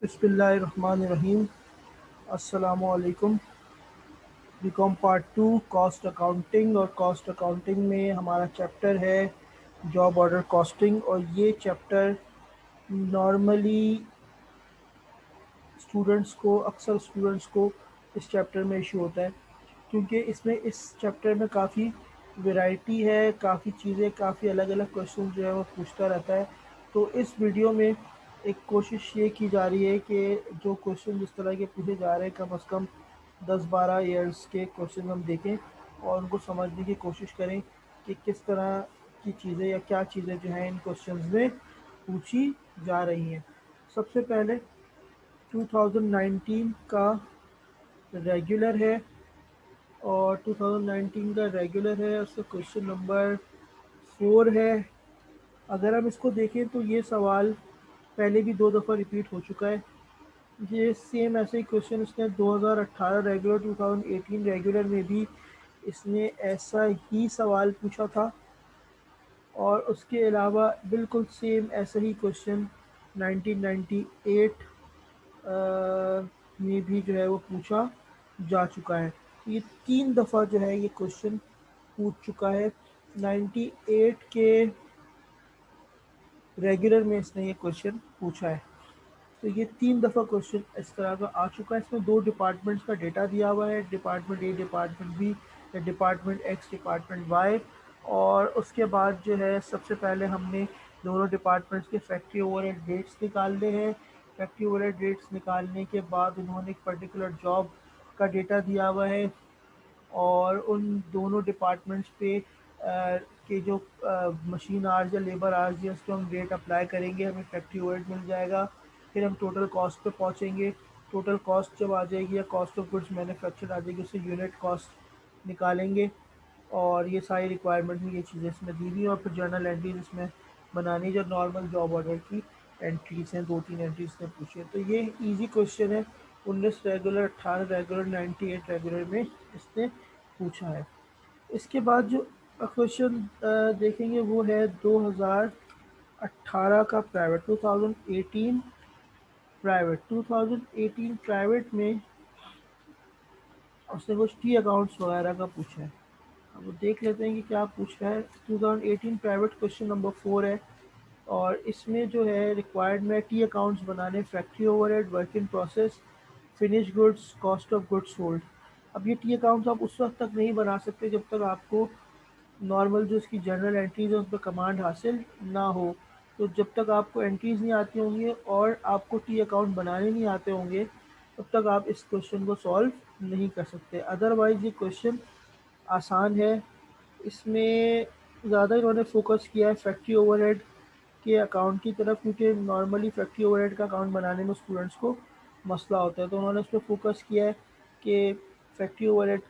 बिस्मिल्लाहिर्रहमानिर्रहीम। अस्सलामुअलैकुम। BCom part two cost accounting, और कॉस्ट अकाउंटिंग में हमारा चैप्टर है जॉब ऑर्डर कॉस्टिंग। और ये चैप्टर नॉर्मली अक्सर स्टूडेंट्स को इस चैप्टर में इशू होता है, क्योंकि इस चैप्टर में काफ़ी वैरायटी है, काफ़ी चीज़ें, काफ़ी अलग अलग क्वेश्चन जो है वो पूछता रहता है। तो इस वीडियो में एक कोशिश ये की जा रही है कि जो क्वेश्चन जिस तरह के पूछे जा रहे हैं, कम अज़ कम 10-12 ईयर्स के क्वेश्चन हम देखें और उनको समझने की कोशिश करें कि किस तरह की चीज़ें या क्या चीज़ें जो हैं इन क्वेश्चंस में पूछी जा रही हैं। सबसे पहले 2019 का रेगुलर है, और 2019 का रेगुलर है, उसका क्वेश्चन नंबर 4 है। अगर हम इसको देखें तो ये सवाल पहले भी 2 दफ़ा रिपीट हो चुका है। ये सेम ऐसे ही क्वेश्चन इसने 2018 रेगुलर, 2018 रेगुलर में भी इसने ऐसा ही सवाल पूछा था, और उसके अलावा बिल्कुल सेम ऐसा ही क्वेश्चन 1998 में भी जो है वो पूछा जा चुका है। ये 3 दफ़ा जो है ये क्वेश्चन पूछ चुका है। 98 के रेगुलर में इसने ये क्वेश्चन पूछा है। तो ये 3 दफ़ा क्वेश्चन इस तरह का आ चुका है। इसमें 2 डिपार्टमेंट्स का डेटा दिया हुआ है, डिपार्टमेंट ए, डिपार्टमेंट बी, या डिपार्टमेंट एक्स, डिपार्टमेंट वाई। और उसके बाद जो है सबसे पहले हमने दोनों डिपार्टमेंट्स के फैक्ट्री ओवरहेड रेट्स निकालने हैं। फैक्ट्री ओवरहेड रेट्स निकालने के बाद उन्होंने एक पर्टिकुलर जॉब का डेटा दिया हुआ है, और उन दोनों डिपार्टमेंट्स पे के जो मशीन आवर्स या लेबर आवर्स है उसको हम रेट अप्लाई करेंगे, हमें फैक्ट्री ओवरहेड मिल जाएगा। फिर हम टोटल कॉस्ट पे पहुंचेंगे। टोटल कॉस्ट जब आ जाएगी या कॉस्ट ऑफ गुड्स मैन्युफैक्चर आ जाएगी, उससे यूनिट कॉस्ट निकालेंगे। और ये सारी रिक्वायरमेंट में ये चीज़ें इसमें दी हुई हैं, और फिर जर्नल एंट्रीज इसमें बनानी, जो नॉर्मल जॉब ऑर्डर की एंट्रीज हैं, 2-3 एंट्रीज ने पूछी है। तो ये इजी क्वेश्चन है। 19 रेगुलर, 18 रेगुलर, 98 रेगुलर में इसने पूछा है। इसके बाद जो क्वेश्चन देखेंगे वो है 2018 का प्राइवेट, 2018 प्राइवेट में उसने कुछ टी अकाउंट्स वगैरह का पूछा है। अब वो देख लेते हैं कि क्या पूछ रहा है। 2018 प्राइवेट क्वेश्चन नंबर 4 है, और इसमें जो है रिक्वायर्ड में टी अकाउंट्स बनाने, factory overhead, work in process, finish goods, cost of goods sold. अब ये टी अकाउंट्स आप उस वक्त तक नहीं बना सकते जब तक आपको नॉर्मल जो इसकी जर्नल एंट्रीज है उस पर कमांड हासिल ना हो। तो जब तक आपको एंट्रीज नहीं आती होंगी और आपको टी अकाउंट बनाने नहीं आते होंगे, तब तक आप इस क्वेश्चन को सॉल्व नहीं कर सकते। अदरवाइज़ ये क्वेश्चन आसान है। इसमें ज़्यादा इन्होंने फोकस किया है फैक्ट्री ओवरहेड के अकाउंट की तरफ, क्योंकि नॉर्मली फैक्ट्री ओवरहेड का अकाउंट बनाने में स्टूडेंट्स को मसला होता है। तो उन्होंने उस पर फोकस किया है कि फैक्ट्री ओवरहेड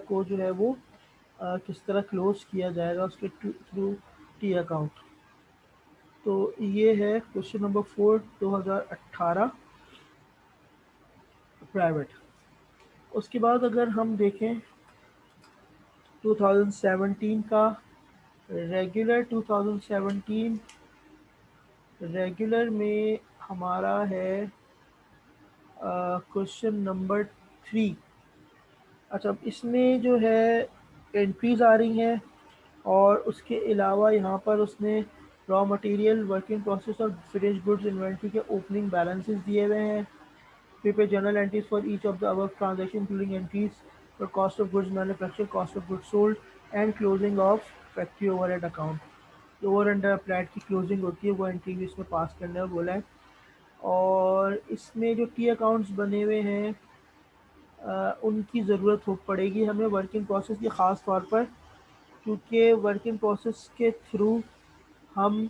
को जो है वो किस तरह क्लोज किया जाएगा उसके थ्रू टी अकाउंट। तो ये है क्वेश्चन नंबर 4, 2018 प्राइवेट। उसके बाद अगर हम देखें 2017 का रेगुलर, 2017 रेगुलर में हमारा है क्वेश्चन नंबर 3। अच्छा, अब इसमें जो है एंट्रीज आ रही हैं, और उसके अलावा यहाँ पर उसने raw material, work in process और फिनिश गुड्स इन्वेंट्री के ओपनिंग बैलेंसेस दिए हुए हैं। Prepare journal entries for each of the above transaction including entries for cost of goods manufacture, cost of goods sold and closing of factory overhead account. जो over under applied की closing होती है वो entry भी इसमें पास करने का बोला है। और इसमें जो टी अकाउंट्स बने हुए हैं उनकी ज़रूरत हो पड़ेगी हमें वर्किंग प्रोसेस की, ख़ास तौर पर क्योंकि वर्किंग प्रोसेस के थ्रू हम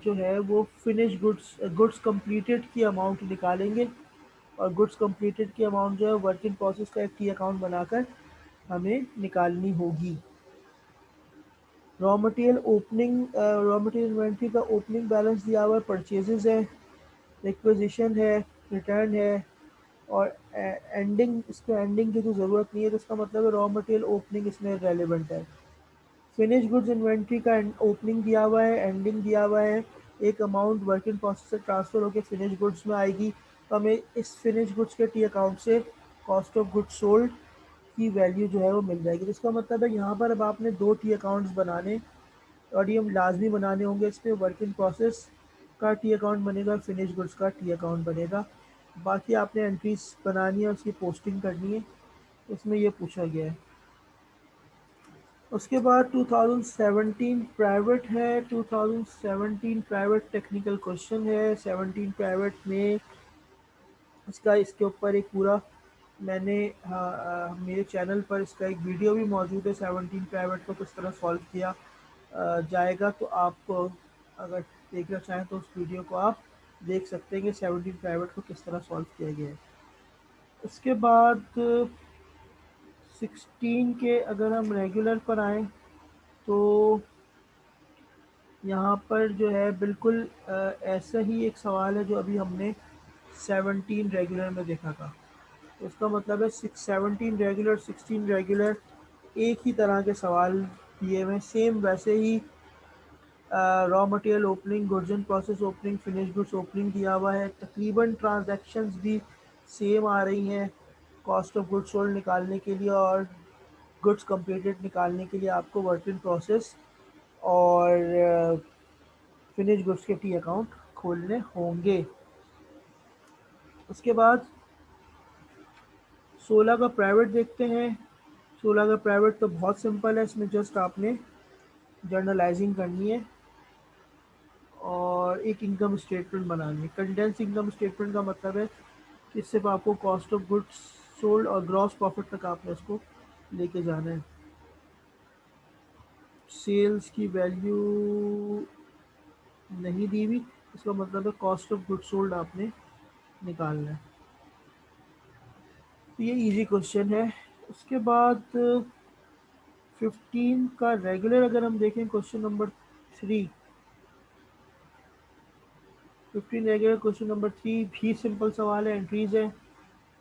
जो है वो फिनिश गुड्स कंप्लीटेड की अमाउंट निकालेंगे, और गुड्स कंप्लीटेड की अमाउंट जो है वर्किंग प्रोसेस का एक टी अकाउंट बनाकर हमें निकालनी होगी। रॉ मटेरियल इन्वेंट्री का ओपनिंग बैलेंस दिया हुआ है, परचेजेस है, रिक्विजिशन है, रिटर्न है, और एंडिंग, इसको एंडिंग की तो ज़रूरत नहीं है, तो इसका मतलब है रॉ मटेरियल ओपनिंग इसमें रेलिवेंट है। फिनिश गुड्स इन्वेंट्री का ओपनिंग दिया हुआ है, एंडिंग दिया हुआ है, एक अमाउंट वर्क इन प्रोसेस से ट्रांसफ़र होकर फिनिश गुड्स में आएगी, तो हमें इस फिनिश गुड्स के टी अकाउंट से कॉस्ट ऑफ गुड्स सोल्ड की वैल्यू जो है वो मिल जाएगी। तो इसका मतलब है यहाँ पर अब आपने दो टी अकाउंट्स बनाने और ये हम लाजमी बनाने होंगे। इसमें वर्क इन प्रोसेस का टी अकाउंट बनेगा, फिनिश गुड्स का टी अकाउंट बनेगा। बाकी आपने एंट्रीज बनानी है, उसकी पोस्टिंग करनी है, इसमें ये पूछा गया है। उसके बाद 2017 प्राइवेट है, 2017 प्राइवेट टेक्निकल क्वेश्चन है। 17 प्राइवेट में इसका इसके ऊपर एक पूरा मैंने मेरे चैनल पर इसका एक वीडियो भी मौजूद है। 17 प्राइवेट को किस तरह सॉल्व किया जाएगा, तो आप अगर देखना चाहें तो उस वीडियो को आप देख सकते हैं कि 17 प्राइवेट को किस तरह सॉल्व किया गया है। उसके बाद 16 के अगर हम रेगुलर पर आएँ तो यहाँ पर जो है बिल्कुल ऐसा ही एक सवाल है जो अभी हमने 17 रेगुलर में देखा था। तो इसका मतलब है 17 रेगुलर 16 रेगुलर एक ही तरह के सवाल दिए हुए, सेम वैसे ही raw material opening, goods in process opening, finish goods opening दिया हुआ है। तकरीबन ट्रांजैक्शंस भी सेम आ रही हैं कॉस्ट ऑफ गुड्स सोल्ड निकालने के लिए, और गुड्स कंप्लीटेड निकालने के लिए आपको वर्क इन प्रोसेस और फिनिश गुड्स के टी अकाउंट खोलने होंगे। उसके बाद 16 का प्राइवेट देखते हैं। 16 का प्राइवेट तो बहुत सिंपल है, इसमें जस्ट आपने जर्नलाइजिंग करनी है और एक इनकम स्टेटमेंट बनानी है। कंडेंस इनकम स्टेटमेंट का मतलब है कि सिर्फ आपको कॉस्ट ऑफ गुड्स सोल्ड और ग्रॉस प्रॉफिट तक आपने उसको लेके जाना है। सेल्स की वैल्यू नहीं दी हुई, इसका मतलब है कॉस्ट ऑफ गुड्स सोल्ड आपने निकालना है। तो ये इजी क्वेश्चन है। उसके बाद 15 का रेगुलर अगर हम देखें question number 3, 15 regular question number 3 भी सिंपल सवाल है, एंट्रीज है।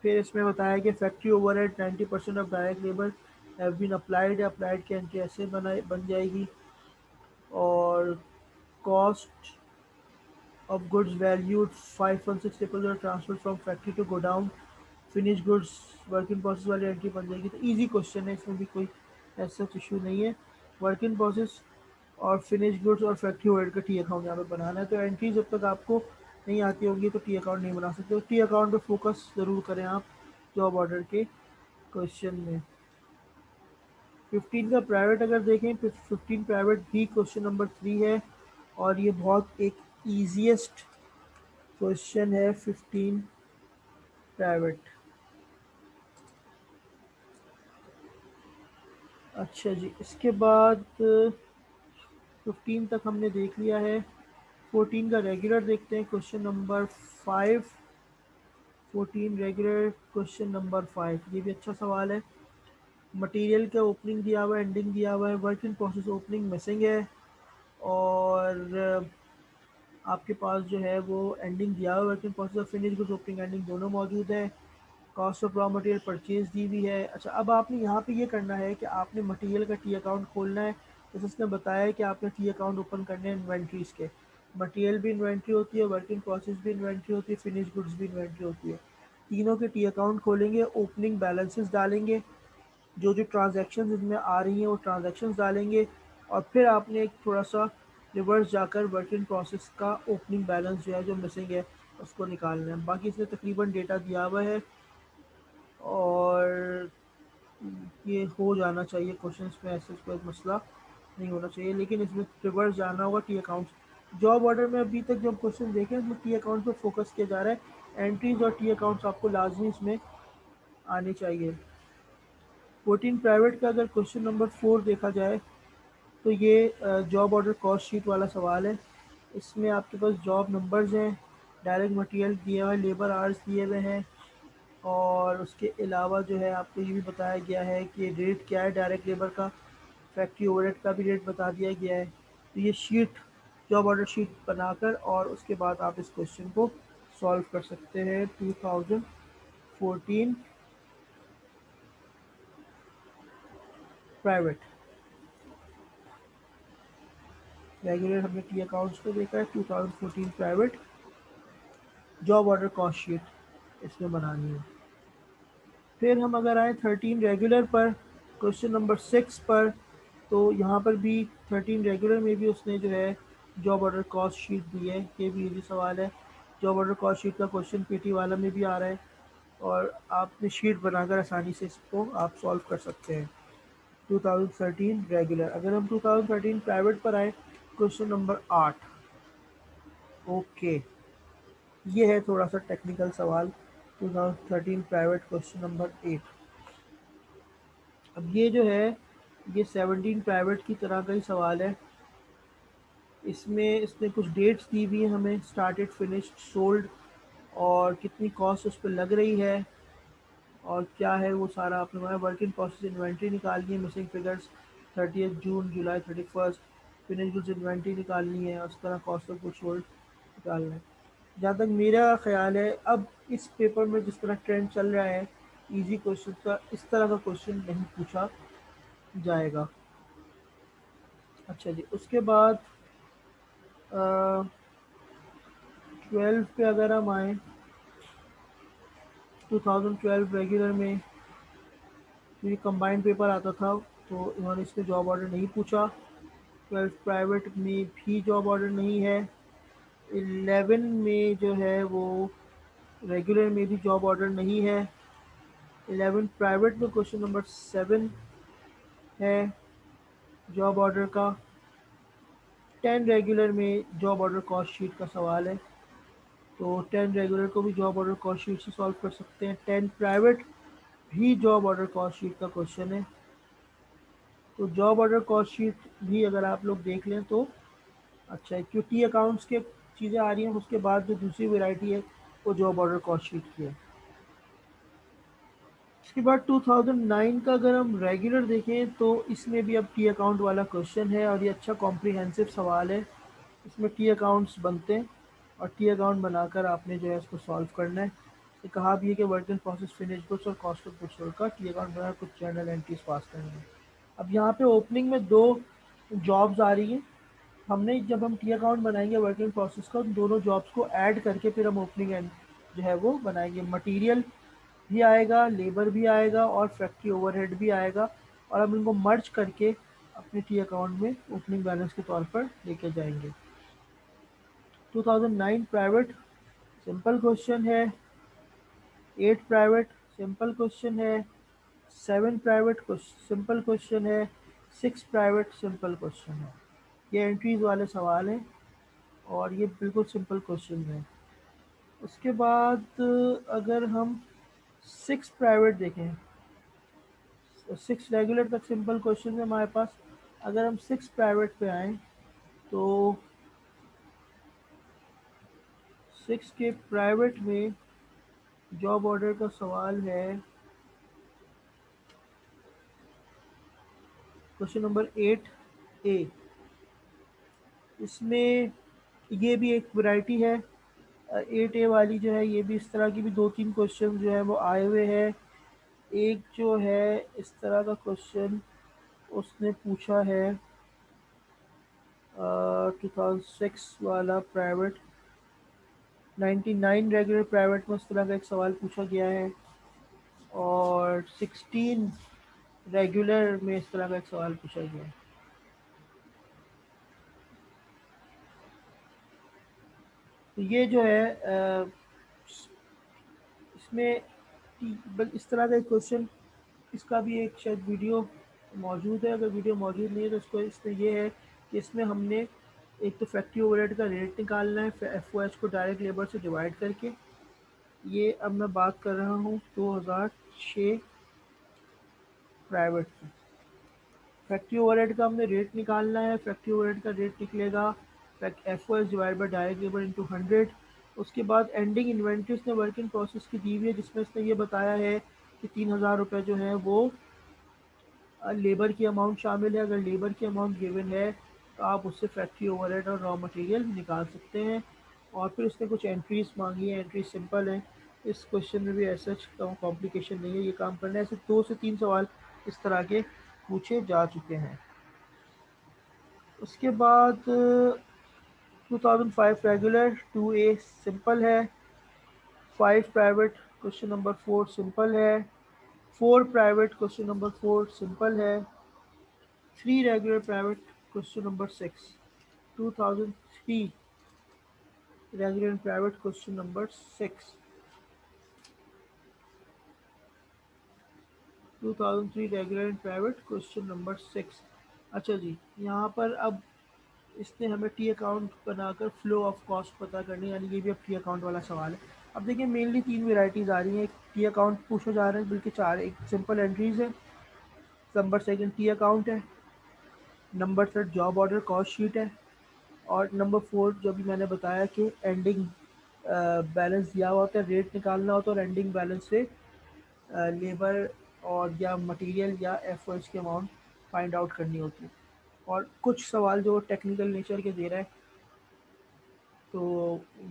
फिर इसमें बताया कि factory overhead 90% of direct labour have been applied, applied की एंट्री ऐसे बन जाएगी। और cost of goods valued 516 triple transfer from factory to godown, finish goods work in process वाली एंट्री बन जाएगी। तो इजी क्वेश्चन है, इसमें भी कोई ऐसा इशू नहीं है। वर्क इन प्रोसेस और फिनिश गुड्स और फैक्ट्री ओवरहेड का टी अकाउंट यहाँ पे बनाना है। तो एंट्री जब तक आपको नहीं आती होगी तो टी अकाउंट नहीं बना सकते। तो टी अकाउंट पे फोकस ज़रूर करें आप जॉब ऑर्डर के क्वेश्चन में। 15 का प्राइवेट अगर देखें, 15 प्राइवेट भी क्वेश्चन नंबर 3 है और ये बहुत एक ईजीएस्ट क्वेश्चन है 15 प्राइवेट। अच्छा जी, इसके बाद 15 तक हमने देख लिया है। 14 का रेगुलर देखते हैं question number 5। 14 regular question number 5, ये भी अच्छा सवाल है। मटेरियल का ओपनिंग दिया हुआ है, एंडिंग दिया हुआ है, work in process opening missing है और आपके पास जो है वो एंडिंग दिया हुआ है, वर्क इन प्रोसेस और फिनिश गुड्स ओपनिंग एंडिंग दोनों मौजूद है। Cost of raw material purchase दी हुई है। अच्छा, अब आपने यहाँ पे ये करना है कि आपने मटेरियल का टी अकाउंट खोलना है। जैसे उसने बताया है कि आपने टी अकाउंट ओपन करने हैं इन्वेंट्रीज के। मटेरियल भी इन्वेंट्री होती है, वर्क इन प्रोसेस भी इन्वेंट्री होती है, फिनिश गुड्स भी इन्वेंट्री होती है। तीनों के टी अकाउंट खोलेंगे, ओपनिंग बैलेंसेस डालेंगे, जो जो ट्रांजैक्शन इसमें आ रही हैं वो ट्रांजैक्शन डालेंगे और फिर आपने एक थोड़ा सा रिवर्स जाकर वर्क इन प्रोसेस का ओपनिंग बैलेंस जो है जो मिसिंग है उसको निकालना है। बाकी इसमें तकरीबन डेटा दिया हुआ है और ये हो जाना चाहिए क्वेश्चन में, ऐसे कोई मसला नहीं होना चाहिए। लेकिन इसमें रिवर्स जाना होगा टी अकाउंट्स। जॉब ऑर्डर में अभी तक जब क्वेश्चन देखें उसमें टी अकाउंट पर फोकस किया जा रहा है। एंट्रीज और टी अकाउंट्स आपको लाजमी इसमें आने चाहिए। 14 प्राइवेट का अगर क्वेश्चन नंबर 4 देखा जाए तो ये जॉब ऑर्डर कॉस्ट शीट वाला सवाल है। इसमें आपके पास जॉब नंबर्स हैं, डायरेक्ट मटेरियल दिए हुए, लेबर आवर्स दिए हुए हैं और उसके अलावा जो है आपको ये भी बताया गया है कि रेट क्या है डायरेक्ट लेबर का, फैक्ट्री ओवरहेड का भी रेट बता दिया गया है। तो ये शीट जॉब ऑर्डर शीट बनाकर और उसके बाद आप इस क्वेश्चन को सॉल्व कर सकते हैं। 2014 प्राइवेट रेगुलर हमने टी अकाउंट्स को देखा है। 2014 private job order cost sheet इसमें बनानी है। फिर हम अगर आए 13 रेगुलर पर, क्वेश्चन नंबर 6 पर, तो यहाँ पर भी 13 रेगुलर में भी उसने जो है जॉब ऑर्डर कॉस्ट शीट दी है। ये भी इजी सवाल है। जॉब ऑर्डर कॉस्ट शीट का क्वेश्चन पीटी वाला में भी आ रहा है और आपने शीट बनाकर आसानी से इसको आप सॉल्व कर सकते हैं। 2013 रेगुलर। अगर हम 2013 प्राइवेट पर आए, क्वेश्चन नंबर 8। ओके, ये है थोड़ा सा टेक्निकल सवाल। 2013 प्राइवेट क्वेश्चन नंबर 8। अब ये जो है ये 17 प्राइवेट की तरह का ही सवाल है। इसमें इसने कुछ डेट्स दी हुई हैं हमें, स्टार्टेड, फिनिश्ड, सोल्ड, और कितनी कॉस्ट उस पर लग रही है और क्या है वो सारा आपने हमारा वर्क इन प्रोसेस इन्वेंट्री निकालनी है, मिसिंग फिगर्स 30 जून, जुलाई 31, फिनिश गुड्स इन्वेंट्री निकालनी है और उस तरह कॉस्ट ऑफ गुड्स सोल्ड निकालना है। जहाँ तक मेरा ख्याल है अब इस पेपर में जिस तरह ट्रेंड चल रहा है, इजी क्वेश्चन का इस तरह का क्वेश्चन नहीं पूछा जाएगा। अच्छा जी, उसके बाद 12 पे अगर हम आए, 2012 रेगुलर में क्योंकि कंबाइंड पेपर आता था तो इन्होंने इसमें जॉब ऑर्डर नहीं पूछा। 12 प्राइवेट में भी जॉब ऑर्डर नहीं है। 11 में जो है वो रेगुलर में भी जॉब ऑर्डर नहीं है। 11 प्राइवेट में क्वेश्चन नंबर 7 है जॉब ऑर्डर का। 10 रेगुलर में जॉब ऑर्डर कॉस्ट शीट का सवाल है, तो 10 रेगुलर को भी जॉब ऑर्डर कॉस्ट शीट से सॉल्व कर सकते हैं। 10 प्राइवेट भी जॉब ऑर्डर कॉस्ट शीट का क्वेश्चन है, तो जॉब ऑर्डर कॉस्ट शीट भी अगर आप लोग देख लें तो अच्छा है। क्यों टी अकाउंट्स के चीज़ें आ रही हैं, उसके बाद जो दूसरी वेराइटी है वो जॉब ऑर्डर कॉस्ट शीट की है। इसके बाद 2009 का अगर हम रेगुलर देखें तो इसमें भी अब टी अकाउंट वाला क्वेश्चन है और ये अच्छा कॉम्प्रिहेंसिव सवाल है। इसमें टी अकाउंट्स बनते हैं और टी अकाउंट बनाकर आपने जो है इसको सॉल्व करना है। ये कहा भी है कि work in process, finish goods और कॉस्ट ऑफ गुड्स सोल्ड का टी अकाउंट बनाकर कुछ जर्नल एंट्रीज पास करनी है। अब यहाँ पे ओपनिंग में दो जॉब्स आ रही हैं। हमने जब हम टी अकाउंट बनाएंगे वर्किंग प्रोसेस का, उन दोनों जॉब्स को ऐड करके फिर हम ओपनिंग एंड जो है वो बनाएंगे। मटेरियल भी आएगा, लेबर भी आएगा और फैक्ट्री ओवरहेड भी आएगा और हम इनको मर्ज करके अपने टी अकाउंट में ओपनिंग बैलेंस के तौर पर लेके जाएंगे। 2009 प्राइवेट सिंपल क्वेश्चन है। 8 प्राइवेट सिंपल क्वेश्चन है। 7 प्राइवेट सिंपल क्वेश्चन है। 6 प्राइवेट सिंपल क्वेश्चन है। ये एंट्रीज वाले सवाल हैं और ये बिल्कुल सिंपल क्वेश्चन है। उसके बाद अगर हम 6 प्राइवेट देखें, 6 रेगुलर तक सिंपल क्वेश्चन है हमारे पास। अगर हम 6 प्राइवेट पे आए तो 6 के प्राइवेट में जॉब ऑर्डर का सवाल है। Question number 8A। इसमें ये भी एक वैरायटी है। 8A वाली जो है ये भी इस तरह की भी दो तीन क्वेश्चन जो है वो आए हुए हैं। एक जो है इस तरह का क्वेश्चन उसने पूछा है 2006 वाला प्राइवेट। 99 रेगुलर प्राइवेट में उस तरह का एक सवाल पूछा गया है और 16 रेगुलर में इस तरह का एक सवाल पूछा गया है। तो ये जो है इसमें इस तरह का एक क्वेश्चन, इसका भी एक शायद वीडियो मौजूद है। अगर वीडियो मौजूद नहीं है तो इसको इसमें ये है कि इसमें हमने एक तो फैक्ट्री ओवरहेड का रेट निकालना है एफ को डायरेक्ट लेबर से डिवाइड करके। ये अब मैं बात कर रहा हूँ 2006 प्राइवेट की। फैक्ट्री ओवरहेड का हमने रेट निकालना है। फैक्ट्री ओवरहेड का रेट निकलेगा F O S divide by direct labour into 100। उसके बाद एंडिंग इन्वेंट्री उसने वर्क इन प्रोसेस की दी हुई है जिसमें इसने ये बताया है कि 3000 रुपये जो है वो लेबर की अमाउंट शामिल है। अगर लेबर की अमाउंट गिवन है तो आप उससे फैक्ट्री ओवरहेड और रॉ मटेरियल निकाल सकते हैं। और फिर उसने कुछ एंट्रीज मांगी है, एंट्री सिंपल है। इस क्वेश्चन में भी ऐसा कॉम्प्लिकेशन नहीं है, ये काम करना है। ऐसे 2 से 3 सवाल इस तरह के पूछे जा चुके हैं। उसके बाद 2005 रेगुलर 2A सिंपल है। 5 प्राइवेट क्वेश्चन नंबर 4 सिंपल है। 4 प्राइवेट क्वेश्चन नंबर 4 सिंपल है। 3 regular private question number 6 2003 regular and private question number 6 2003 regular and private question number 6। अच्छा जी, यहाँ पर अब इसने हमें टी अकाउंट बनाकर फ्लो ऑफ कॉस्ट पता करनी, यानी ये भी अब टी अकाउंट वाला सवाल है। अब देखिए मेनली 3 वेराइटीज़ आ रही हैं। एक टी अकाउंट पूछे जा रहे हैं, बल्कि 4। एक सिंपल एंट्रीज है, नंबर सेकंड टी अकाउंट है, number third job order cost sheet है, और नंबर 4 जो भी मैंने बताया कि एंडिंग बैलेंस दिया हुआ होता है, रेट निकालना होता है और एंडिंग बैलेंस से लेबर और या मटेरियल या एफर्ट्स की अमाउंट फाइंड आउट करनी होती है। और कुछ सवाल जो टेक्निकल नेचर के दे रहा है, तो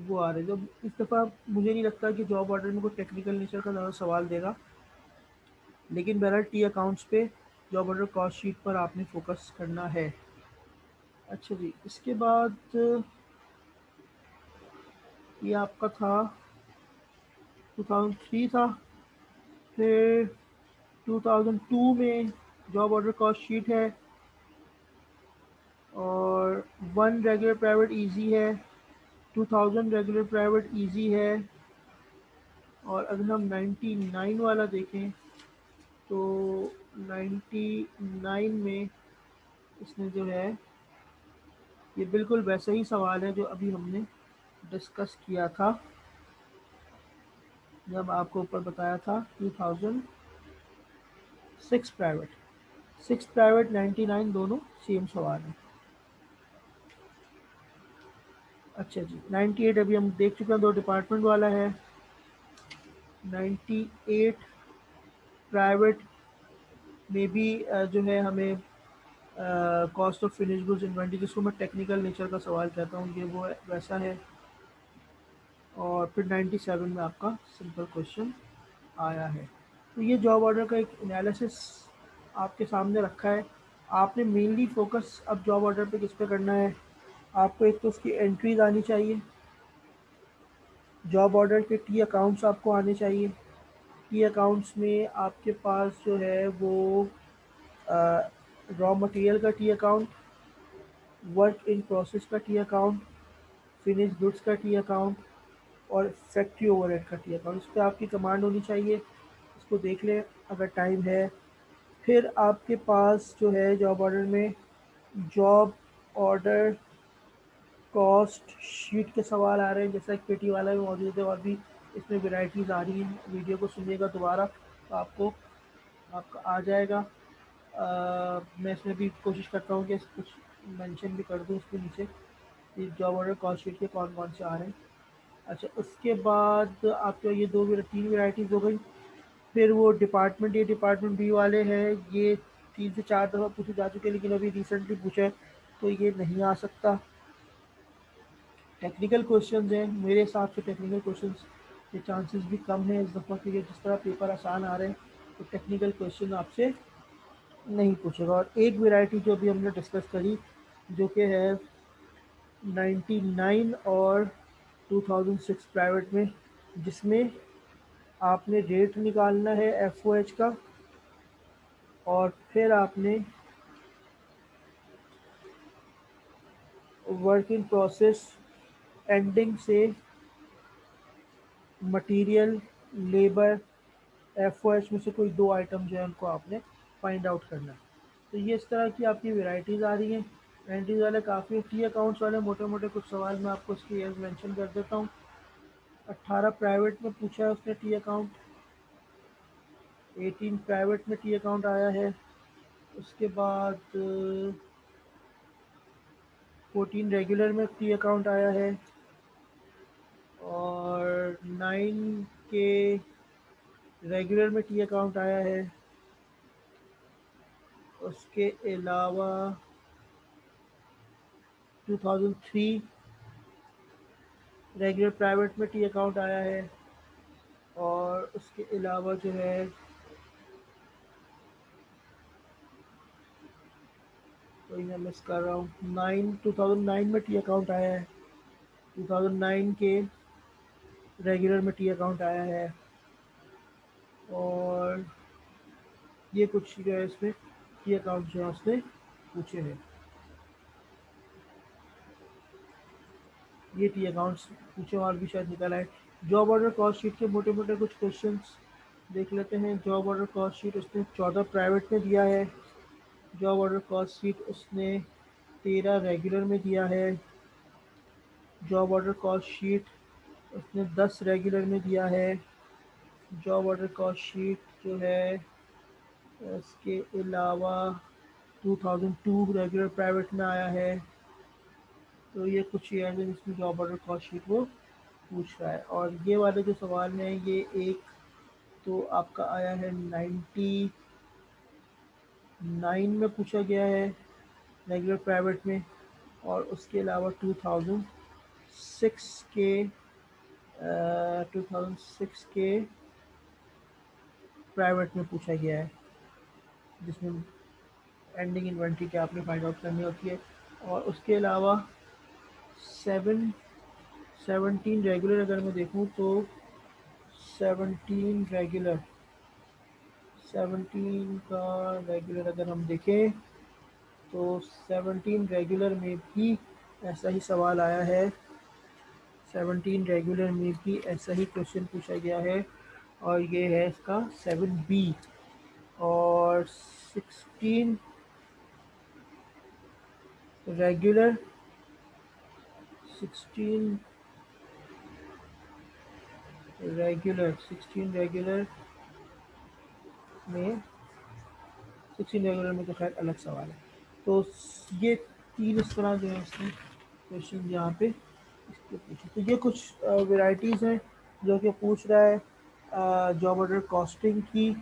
वो आ रहे हैं। तो इस दफ़ा मुझे नहीं लगता कि जॉब ऑर्डर में कोई टेक्निकल नेचर का ज़्यादा सवाल देगा, लेकिन बहरहाल टी अकाउंट्स पे जॉब ऑर्डर कॉस्ट शीट पर आपने फोकस करना है। अच्छा जी, इसके बाद ये आपका था 2003 था। फिर 2002 में जॉब ऑर्डर कॉस्ट शीट है, और 1 रेगुलर प्राइवेट इजी है, 2000 रेगुलर प्राइवेट इजी है। और अगर हम 99 वाला देखें तो 99 में इसने जो है, ये बिल्कुल वैसा ही सवाल है जो अभी हमने डिस्कस किया था जब आपको ऊपर बताया था 2006 प्राइवेट। 6 प्राइवेट 99 दोनों सेम सवाल है। अच्छा जी, 98 अभी हम देख चुके हैं, 2 डिपार्टमेंट वाला है। 98 प्राइवेट में भी जो है हमें cost of finish goods inventory, जिसको मैं टेक्निकल नेचर का सवाल कहता हूँ, ये वो वैसा है। और फिर 97 में आपका सिंपल क्वेश्चन आया है। तो ये जॉब ऑर्डर का एक एनालिसिस आपके सामने रखा है। आपने मेनली फोकस अब जॉब ऑर्डर पे किस पे करना है। आपको एक तो उसकी एंट्रीज आनी चाहिए, जॉब ऑर्डर के टी अकाउंट्स आपको आने चाहिए। टी अकाउंट्स में आपके पास जो है वो रॉ मटेरियल का T account, work in process का टी अकाउंट, फिनिश गुड्स का टी अकाउंट, और फैक्ट्री ओवरहेड का टी अकाउंट। इस पर आपकी कमांड होनी चाहिए, इसको देख लें अगर टाइम है। फिर आपके पास जो है जॉब ऑर्डर में जॉब ऑर्डर कॉस्ट शीट के सवाल आ रहे हैं, जैसा कि पेटी वाला में मौजूद है, और भी इसमें वेराइटीज़ आ रही हैं। वीडियो को सुनिएगा दोबारा तो आपको आपका आ जाएगा। मैं इसमें भी कोशिश करता हूँ कि कुछ मेंशन भी कर दूँ इसके नीचे कि जॉब ऑर्डर कॉस्ट शीट के कौन कौन से आ रहे हैं। अच्छा, उसके बाद आपके ये 3 वेराइटीज़ हो गई। फिर वो डिपार्टमेंट ए डिपार्टमेंट बी वाले हैं, ये 3 से 4 दफ़ा पूछे जा चुके हैं, लेकिन अभी रिसेंटली पूछा है तो ये नहीं आ सकता। टेक्निकल क्वेश्चंस हैं, मेरे हिसाब से टेक्निकल क्वेश्चंस के चांसेस भी कम हैं इस दफ़ा, क्योंकि जिस तरह पेपर आसान आ रहे हैं तो टेक्निकल क्वेश्चन आपसे नहीं पूछेगा। और एक वैरायटी जो अभी हमने डिस्कस करी, जो कि है 99 और 2006 प्राइवेट में, जिसमें आपने रेट निकालना है एफ का, और फिर आपने वर्क इन प्रोसेस एंडिंग से मटेरियल, लेबर, एफ में से कोई 2 आइटम जो है उनको आपने फाइंड आउट करना है। तो ये इस तरह की आपकी वेराइटीज़ आ रही हैं। वेराइटीज़ वाले काफ़ी टी अकाउंट्स वाले मोटे मोटे कुछ सवाल मैं आपको इसकी एज मेंशन कर देता हूँ। 18 प्राइवेट में पूछा है उसने टी अकाउंट, 18 प्राइवेट में टी अकाउंट आया है। उसके बाद 14 रेगुलर में टी अकाउंट आया है, और 9 के रेगुलर में टी अकाउंट आया है। उसके अलावा 2003 रेगुलर प्राइवेट में टी अकाउंट आया है, और उसके अलावा जो है तो मैं मिस कर रहा हूँ, 2009 में टी अकाउंट आया है। 2009 के रेगुलर में टी अकाउंट आया है। और ये कुछ जो है इसमें की अकाउंट जो है उसने पूछे हैं। ये टी अकाउंट्स पूछे और भी शायद निकल आए। जॉब ऑर्डर कॉस्ट शीट के मोटे मोटे कुछ क्वेश्चंस देख लेते हैं। जॉब ऑर्डर कॉस्ट शीट उसने 14 प्राइवेट में दिया है। जॉब ऑर्डर कॉस्ट शीट उसने 13 रेगुलर में दिया है। जॉब ऑर्डर कॉस्ट शीट उसने 10 रेगुलर में दिया है। जॉब ऑर्डर कॉस्ट शीट जो है इसके अलावा 2002 रेगुलर प्राइवेट में आया है। तो ये कुछ ईयर है जिसमें जॉब ऑर्डर कॉस्ट शीट वो पूछ रहा है। और ये वाले जो सवाल हैं ये एक तो आपका आया है 99 में पूछा गया है रेगुलर प्राइवेट में, और उसके अलावा 2006 के 2006 के प्राइवेट में पूछा गया है, जिसमें एंडिंग इन्वेंट्री क्या आपने फाइंड आउट करनी होती है। और उसके अलावा 17 रेगुलर अगर मैं देखूं तो 17 रेगुलर 17 का रेगुलर अगर हम देखें तो 17 रेगुलर में भी ऐसा ही सवाल आया है। 17 रेगुलर में भी ऐसा ही क्वेश्चन पूछा गया है, और ये है इसका 7B। और 16 रेगुलर 16 16 रेगुलर में 16 रेगुलर में तो खैर अलग सवाल है। तो ये तीन इस तरह जो है इसमें क्वेश्चन यहाँ पे इसके पूछे। तो ये कुछ वेराइटीज़ हैं जो कि पूछ रहा है जॉब ऑर्डर कॉस्टिंग की।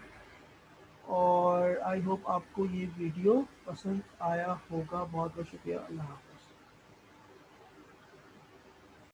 और आई होप आपको ये वीडियो पसंद आया होगा। बहुत बहुत शुक्रिया। अल्लाह हाफ़िज़।